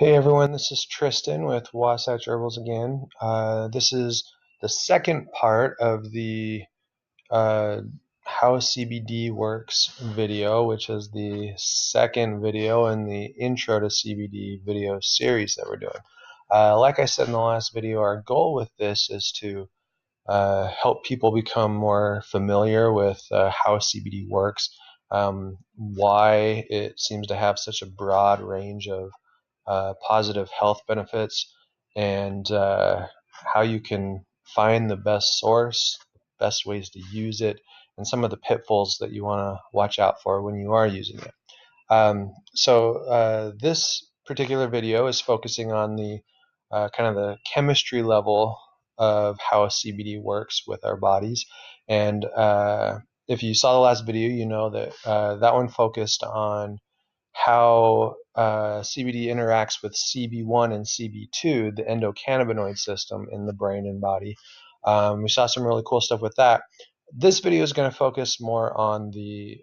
Hey everyone, this is Tristan with Wasatch Herbals again. This is the second part of the uh, How CBD Works video, which is the second video in the Intro to CBD video series that we're doing. Like I said in the last video, our goal with this is to help people become more familiar with how CBD works, why it seems to have such a broad range of positive health benefits, and how you can find the best source, best ways to use it, and some of the pitfalls that you want to watch out for when you are using it. This particular video is focusing on the kind of the chemistry level of how CBD works with our bodies. And if you saw the last video, you know that that one focused on how CBD interacts with CB1 and CB2, the endocannabinoid system in the brain and body. We saw some really cool stuff with that. This video is going to focus more on the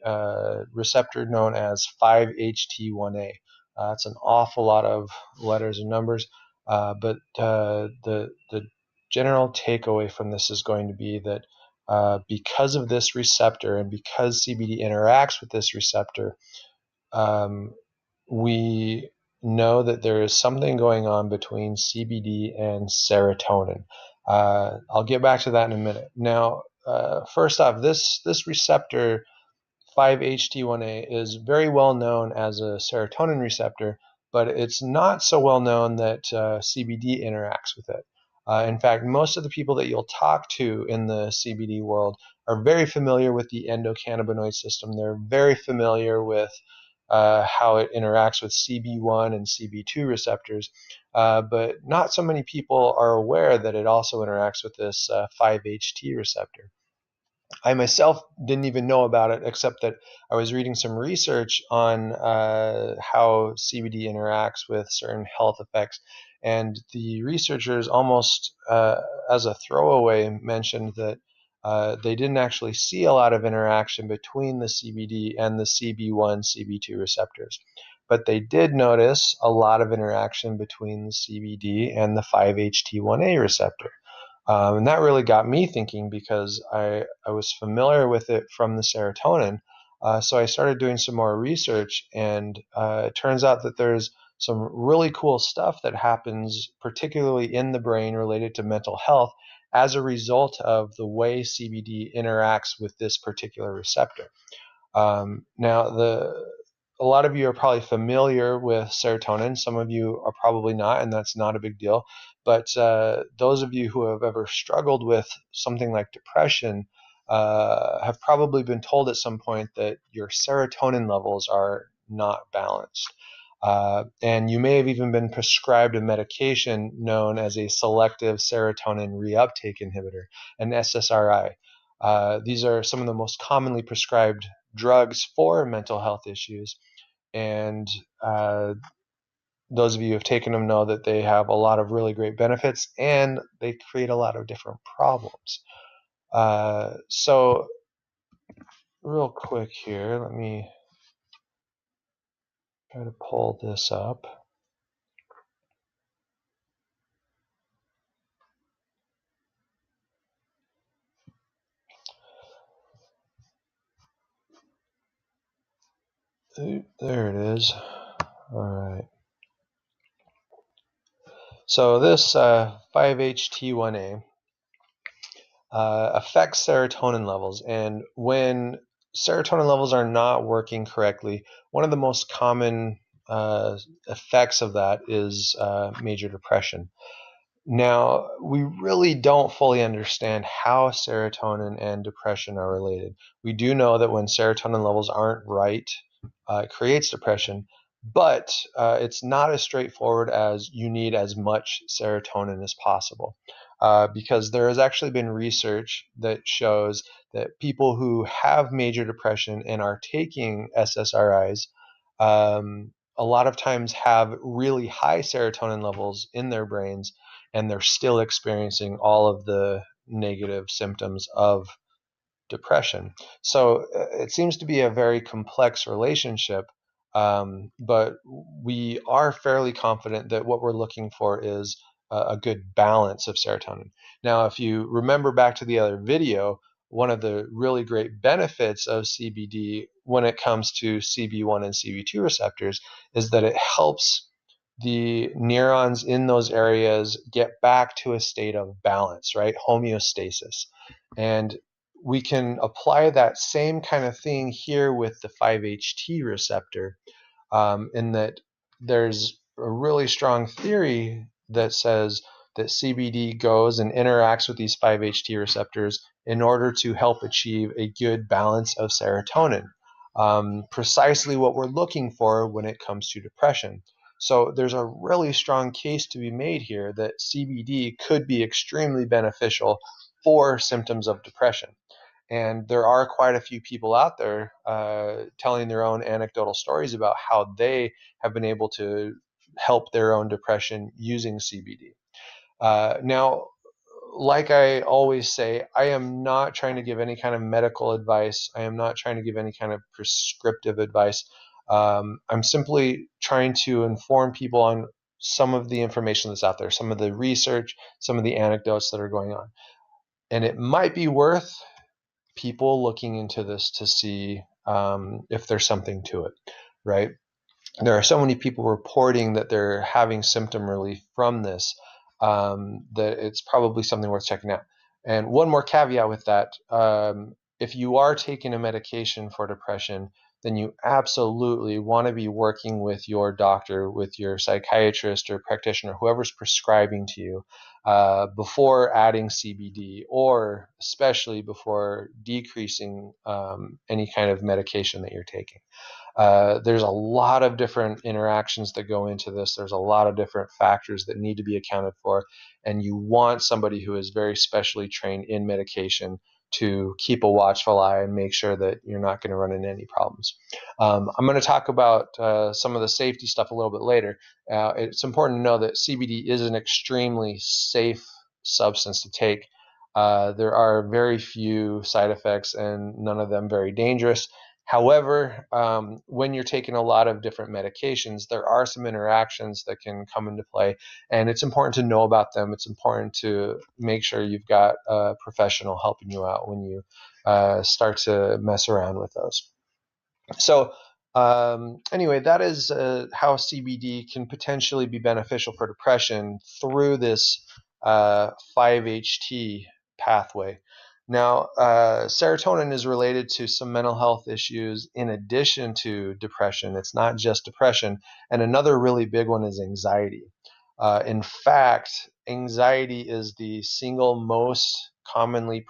receptor known as 5-HT1A. It's an awful lot of letters and numbers, but the general takeaway from this is going to be that because of this receptor and because CBD interacts with this receptor, we know that there is something going on between CBD and serotonin. I'll get back to that in a minute. Now, first off, this receptor 5-HT1A is very well known as a serotonin receptor, but it's not so well known that CBD interacts with it. In fact, most of the people that you'll talk to in the CBD world are very familiar with the endocannabinoid system. They're very familiar with how it interacts with CB1 and CB2 receptors, but not so many people are aware that it also interacts with this 5-HT receptor. I myself didn't even know about it, except that I was reading some research on how CBD interacts with certain health effects. And the researchers almost as a throwaway mentioned that they didn't actually see a lot of interaction between the CBD and the CB1, CB2 receptors. But they did notice a lot of interaction between the CBD and the 5-HT1A receptor. And that really got me thinking because I was familiar with it from the serotonin. So I started doing some more research, and it turns out that there's some really cool stuff that happens, particularly in the brain related to mental health, as a result of the way CBD interacts with this particular receptor. Now, a lot of you are probably familiar with serotonin. Some of you are probably not, and that's not a big deal. But those of you who have ever struggled with something like depression have probably been told at some point that your serotonin levels are not balanced. And you may have even been prescribed a medication known as a selective serotonin reuptake inhibitor, an SSRI. These are some of the most commonly prescribed drugs for mental health issues. And those of you who have taken them know that they have a lot of really great benefits, and they create a lot of different problems. So real quick here, let me try to pull this up. There it is. All right. So this 5-HT1A affects serotonin levels, and when serotonin levels are not working correctly, one of the most common effects of that is major depression. Now, we really don't fully understand how serotonin and depression are related. We do know that when serotonin levels aren't right, it creates depression, but it's not as straightforward as you need as much serotonin as possible. Because there has actually been research that shows that people who have major depression and are taking SSRIs a lot of times have really high serotonin levels in their brains, and they're still experiencing all of the negative symptoms of depression. So it seems to be a very complex relationship, But we are fairly confident that what we're looking for is a good balance of serotonin. Now, if you remember back to the other video, one of the really great benefits of CBD when it comes to CB1 and CB2 receptors is that it helps the neurons in those areas get back to a state of balance, right? Homeostasis. And we can apply that same kind of thing here with the 5-HT receptor, in that there's a really strong theory that says that CBD goes and interacts with these 5-HT receptors in order to help achieve a good balance of serotonin, precisely what we're looking for when it comes to depression. So there's a really strong case to be made here that CBD could be extremely beneficial for symptoms of depression. And there are quite a few people out there telling their own anecdotal stories about how they have been able to help their own depression using CBD. Now, like I always say, I am not trying to give any kind of medical advice. I am not trying to give any kind of prescriptive advice. I'm simply trying to inform people on some of the information that's out there, some of the research, some of the anecdotes that are going on. And it might be worth people looking into this to see if there's something to it, right? There are so many people reporting that they're having symptom relief from this, that it's probably something worth checking out. And one more caveat with that, if you are taking a medication for depression, then you absolutely want to be working with your doctor, with your psychiatrist or practitioner, whoever's prescribing to you, before adding CBD, or especially before decreasing any kind of medication that you're taking. There's a lot of different interactions that go into this. There's a lot of different factors that need to be accounted for, and you want somebody who is very specially trained in medication to keep a watchful eye and make sure that you're not going to run into any problems. I'm going to talk about some of the safety stuff a little bit later. It's important to know that CBD is an extremely safe substance to take. There are very few side effects and none of them very dangerous. However, when you're taking a lot of different medications, there are some interactions that can come into play, and it's important to know about them. It's important to make sure you've got a professional helping you out when you start to mess around with those. So anyway, that is how CBD can potentially be beneficial for depression through this 5-HT pathway. Now, serotonin is related to some mental health issues in addition to depression. It's not just depression. And another really big one is anxiety. In fact, anxiety is the single most commonly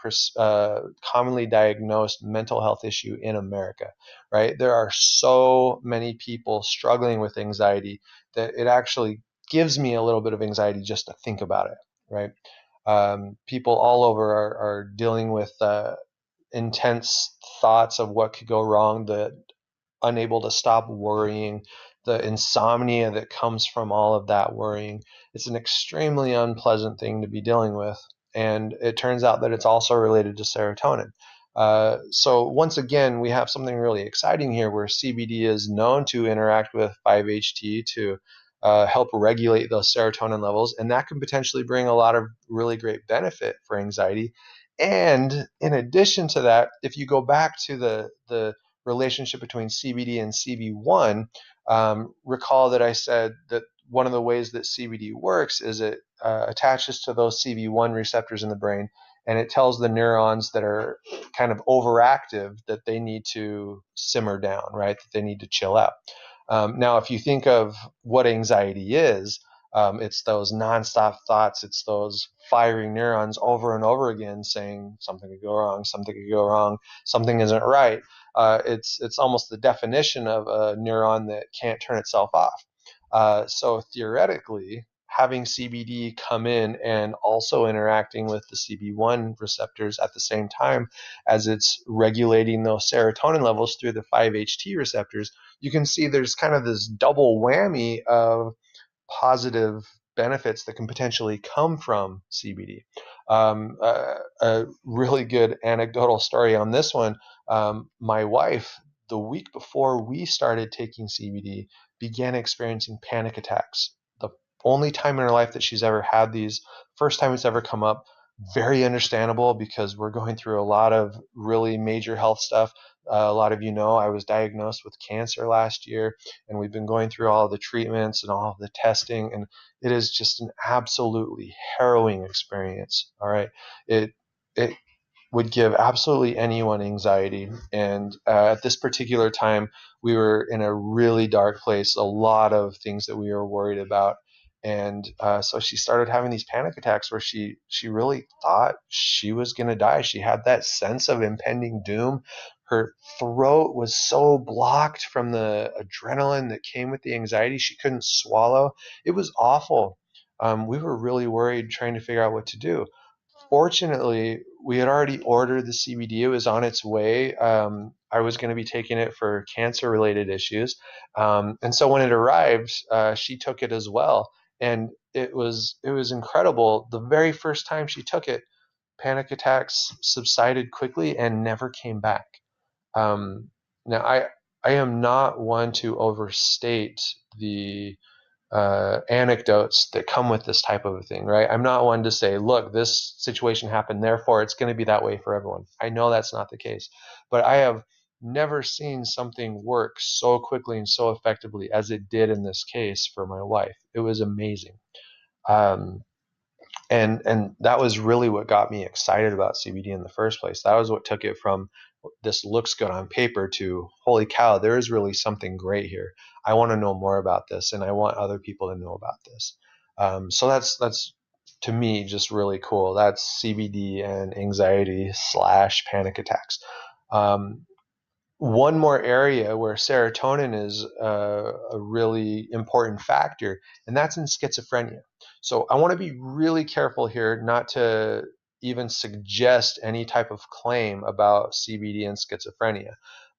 diagnosed mental health issue in America, right? There are so many people struggling with anxiety that it actually gives me a little bit of anxiety just to think about it, right? People all over are dealing with intense thoughts of what could go wrong, the unable to stop worrying, the insomnia that comes from all of that worrying. It's an extremely unpleasant thing to be dealing with. And it turns out that it's also related to serotonin. So once again, we have something really exciting here where CBD is known to interact with 5-HT to help regulate those serotonin levels, and that can potentially bring a lot of really great benefit for anxiety. And in addition to that, if you go back to the relationship between CBD and CB1, recall that I said that one of the ways that CBD works is it attaches to those CB1 receptors in the brain, and it tells the neurons that are kind of overactive that they need to simmer down, right? That they need to chill out. Now, if you think of what anxiety is, it's those nonstop thoughts. It's those firing neurons over and over again saying something could go wrong, something could go wrong, something isn't right. It's almost the definition of a neuron that can't turn itself off. So theoretically, having CBD come in and also interacting with the CB1 receptors at the same time as it's regulating those serotonin levels through the 5-HT receptors, you can see there's kind of this double whammy of positive benefits that can potentially come from CBD. A really good anecdotal story on this one. My wife, the week before we started taking CBD, began experiencing panic attacks. The only time in her life that she's ever had these, first time it's ever come up. Very understandable because we're going through a lot of really major health stuff. A lot of you know I was diagnosed with cancer last year, and we've been going through all of the treatments and all of the testing, and it is just an absolutely harrowing experience. All right, it would give absolutely anyone anxiety. And at this particular time, we were in a really dark place, a lot of things that we were worried about. And so she started having these panic attacks where she really thought she was going to die. She had that sense of impending doom. Her throat was so blocked from the adrenaline that came with the anxiety. She couldn't swallow. It was awful. We were really worried trying to figure out what to do. Fortunately, we had already ordered the CBD. It was on its way. I was going to be taking it for cancer-related issues, and so when it arrived, she took it as well, and it was incredible. The very first time she took it, panic attacks subsided quickly and never came back. Now, I am not one to overstate the anecdotes that come with this type of a thing, right? I'm not one to say, look, this situation happened, therefore it's going to be that way for everyone. I know that's not the case, but I have never seen something work so quickly and so effectively as it did in this case for my wife. It was amazing. Um, and that was really what got me excited about CBD in the first place. That was what took it from this looks good on paper to holy cow, there is really something great here. I want to know more about this, and I want other people to know about this. So that's to me just really cool. That's CBD and anxiety slash panic attacks. Um, One more area where serotonin is a really important factor, and that's in schizophrenia. So I want to be really careful here not to even suggest any type of claim about CBD and schizophrenia.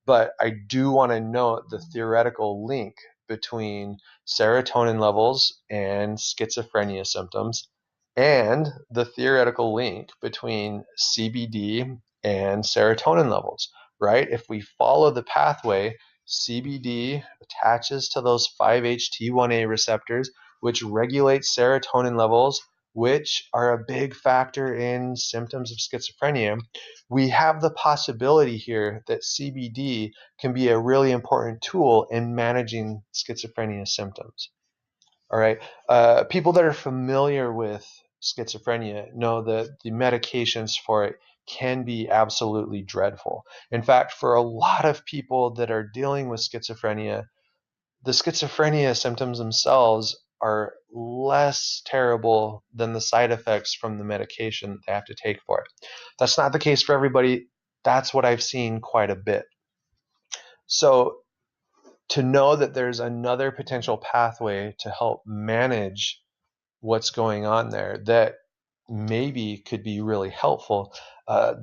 But I do want to note the theoretical link between serotonin levels and schizophrenia symptoms, and the theoretical link between CBD and serotonin levels, right? If we follow the pathway, CBD attaches to those 5-HT1A receptors, which regulate serotonin levels, which are a big factor in symptoms of schizophrenia. We have the possibility here that CBD can be a really important tool in managing schizophrenia symptoms. All right. People that are familiar with schizophrenia know that the medications for it can be absolutely dreadful. In fact, for a lot of people that are dealing with schizophrenia, the schizophrenia symptoms themselves are less terrible than the side effects from the medication that they have to take for it. That's not the case for everybody. That's what I've seen quite a bit. So to know that there's another potential pathway to help manage what's going on there that maybe could be really helpful.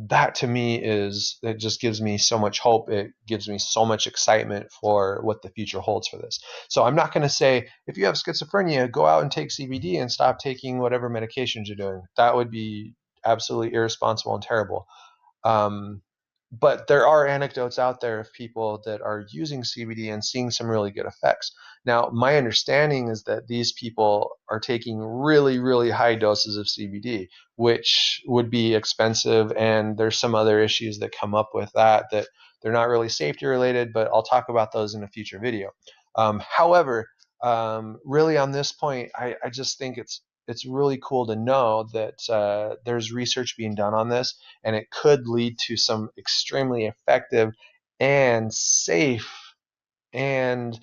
That to me it just gives me so much hope. It gives me so much excitement for what the future holds for this. So I'm not going to say, if you have schizophrenia, go out and take CBD and stop taking whatever medications you're doing. That would be absolutely irresponsible and terrible. Um, but there are anecdotes out there of people that are using CBD and seeing some really good effects. Now, my understanding is that these people are taking really, really high doses of CBD, which would be expensive, and there's some other issues that come up with that they're not really safety related, but I'll talk about those in a future video. However, really on this point, I just think it's really cool to know that there's research being done on this, and it could lead to some extremely effective and safe and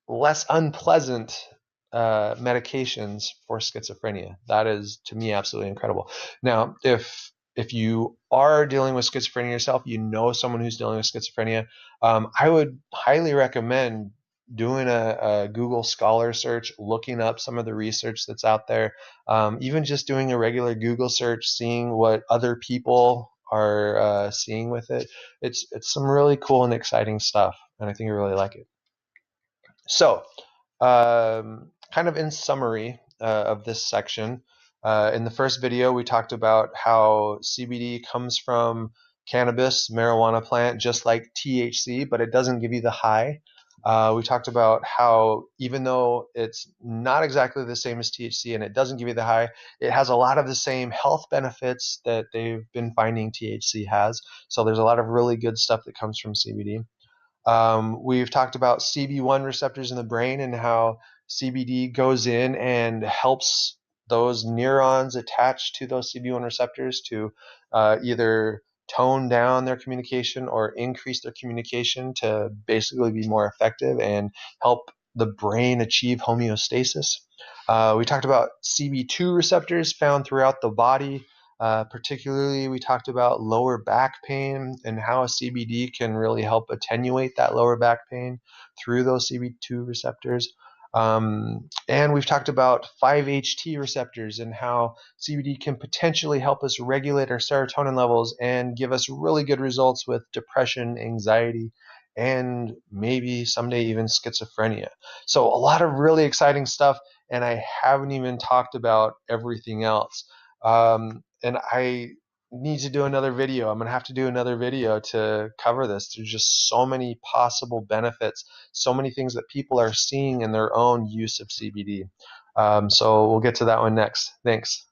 less unpleasant medications for schizophrenia. That is, to me, absolutely incredible. Now, if you are dealing with schizophrenia yourself, you know someone who's dealing with schizophrenia, I would highly recommend doing a Google Scholar search, looking up some of the research that's out there, even just doing a regular Google search, seeing what other people are seeing with it. It's some really cool and exciting stuff, and I think you really like it. So, kind of in summary of this section, in the first video we talked about how CBD comes from cannabis, marijuana plant, just like THC, but it doesn't give you the high. We talked about how even though it's not exactly the same as THC and it doesn't give you the high, it has a lot of the same health benefits that they've been finding THC has. So there's a lot of really good stuff that comes from CBD. We've talked about CB1 receptors in the brain and how CBD goes in and helps those neurons attached to those CB1 receptors to either tone down their communication or increase their communication to basically be more effective and help the brain achieve homeostasis. We talked about CB2 receptors found throughout the body. Particularly, we talked about lower back pain and how CBD can really help attenuate that lower back pain through those CB2 receptors. And we've talked about 5-HT receptors and how CBD can potentially help us regulate our serotonin levels and give us really good results with depression, anxiety, and maybe someday even schizophrenia. So a lot of really exciting stuff, and I haven't even talked about everything else. And I need to do another video. I'm going to have to do another video to cover this. There's just so many possible benefits, so many things that people are seeing in their own use of CBD. So we'll get to that one next. Thanks.